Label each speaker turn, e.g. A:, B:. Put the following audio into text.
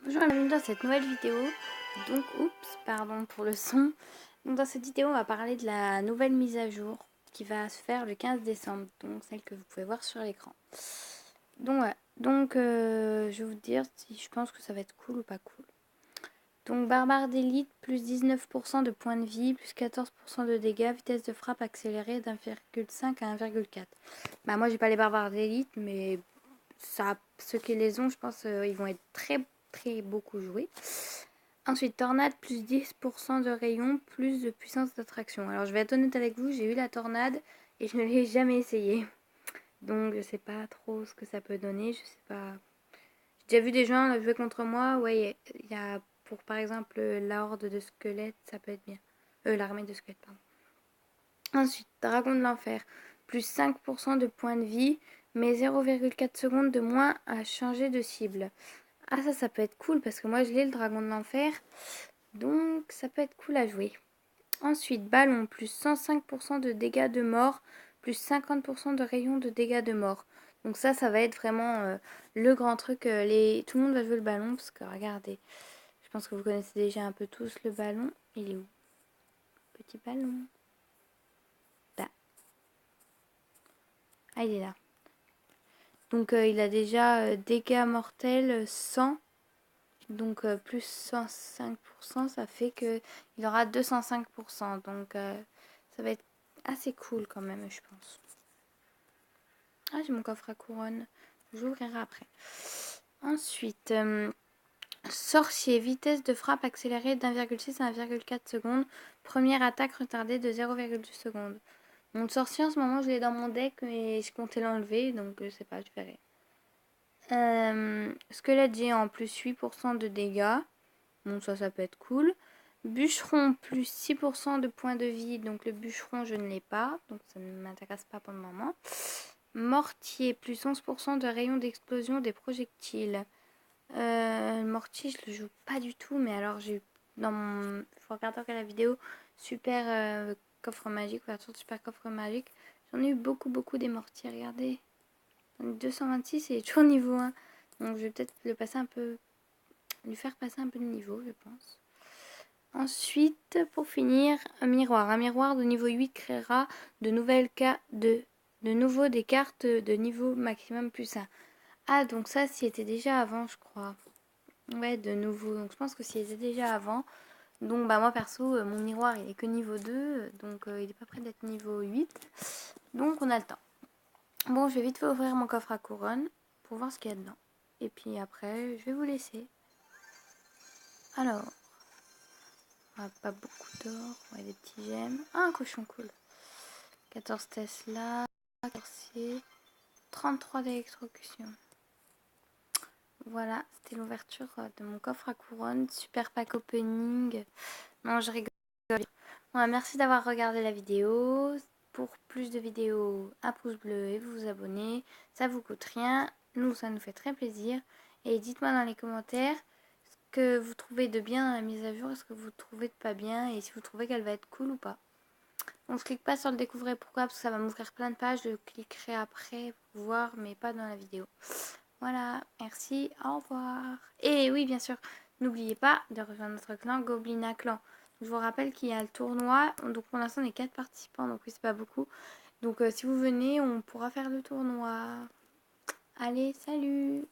A: Bonjour et bienvenue dans cette nouvelle vidéo. Donc, oups, pardon pour le son. Donc, dans cette vidéo, on va parler de la nouvelle mise à jour qui va se faire le 15 décembre. Donc, celle que vous pouvez voir sur l'écran. Donc, voilà. Donc, je vais vous dire si je pense que ça va être cool ou pas cool. Donc, barbare d'élite, plus 19% de points de vie, plus 14% de dégâts, vitesse de frappe accélérée d'1,5 à 1,4. Bah, moi, j'ai pas les barbares d'élite, mais ça, ceux qui les ont, je pense, ils vont être très beaucoup joués. Ensuite, tornade, plus 10% de rayon, plus de puissance d'attraction. Alors, je vais être honnête avec vous, j'ai eu la tornade et je ne l'ai jamais essayé. Donc, je sais pas trop ce que ça peut donner. Je sais pas. J'ai déjà vu des gens jouer contre moi. Ouais, il y a pour par exemple la horde de squelettes, ça peut être bien. L'armée de squelettes, pardon. Ensuite, dragon de l'enfer, plus 5% de points de vie, mais 0,4 secondes de moins à changer de cible. Ah, ça peut être cool parce que moi je l'ai le dragon de l'enfer. Donc ça peut être cool à jouer. Ensuite, ballon, plus 105% de dégâts de mort, plus 50% de rayon de dégâts de mort. Donc ça va être vraiment le grand truc. Tout le monde va jouer le ballon parce que regardez, je pense que vous connaissez déjà un peu tous le ballon. Il est où? Petit ballon. Là. Ah, il est là. Donc il a déjà dégâts mortels 100. Donc plus 105%, ça fait qu'il aura 205%. Donc ça va être assez cool quand même, je pense. Ah, j'ai mon coffre à couronne. J'ouvrirai après. Ensuite, sorcier, vitesse de frappe accélérée d'1,6 à 1,4 secondes. Première attaque retardée de 0,2 secondes. Mon sorcier en ce moment, je l'ai dans mon deck, mais je comptais l'enlever, donc je sais pas, je verrai. Squelette géant, plus 8% de dégâts. Bon, ça peut être cool. Bûcheron, plus 6% de points de vie. Donc le bûcheron, je ne l'ai pas. Donc ça ne m'intéresse pas pour le moment. Mortier, plus 11% de rayon d'explosion des projectiles. Mortier, je le joue pas du tout. Mais alors, j'ai eu dans mon... Il faut regarder encore la vidéo. Super coffre magique. Ouverture de super coffre magique. J'en ai eu beaucoup des mortiers. Regardez. J'en ai eu 226 et toujours niveau 1. Donc je vais peut-être le passer un peu... lui faire passer un peu de niveau, je pense. Ensuite, pour finir, un miroir. Un miroir de niveau 8 créera de nouveau des cartes de niveau maximum plus 1. Ah, donc ça, s'y était déjà avant, je crois. Ouais, de nouveau. Donc je pense que s'y était déjà avant. Donc bah moi perso, mon miroir il est que niveau 2. Donc il est pas prêt d'être niveau 8. Donc on a le temps. Bon, je vais vite ouvrir mon coffre à couronne pour voir ce qu'il y a dedans. Et puis après, je vais vous laisser. Alors... Ah, pas beaucoup d'or. Ouais, des petits gemmes. Ah, un cochon cool. 14 Tesla. Sorcier. 33 d'électrocution. Voilà, c'était l'ouverture de mon coffre à couronne. Super pack opening. Non, je rigole. Voilà, merci d'avoir regardé la vidéo. Pour plus de vidéos, un pouce bleu et vous abonner. Ça vous coûte rien. Nous, ça nous fait très plaisir. Et dites-moi dans les commentaires ce que vous trouvez de bien dans la mise à jour. Est-ce que vous trouvez de pas bien et si vous trouvez qu'elle va être cool ou pas. On ne clique pas sur le découvrir pourquoi parce que ça va m'ouvrir plein de pages. Je cliquerai après pour voir mais pas dans la vidéo. Voilà, merci, au revoir. Et oui, bien sûr, n'oubliez pas de rejoindre notre clan Goblina Clan. Je vous rappelle qu'il y a le tournoi. Donc pour l'instant, on est 4 participants, donc oui, c'est pas beaucoup. Donc si vous venez, on pourra faire le tournoi. Allez, salut!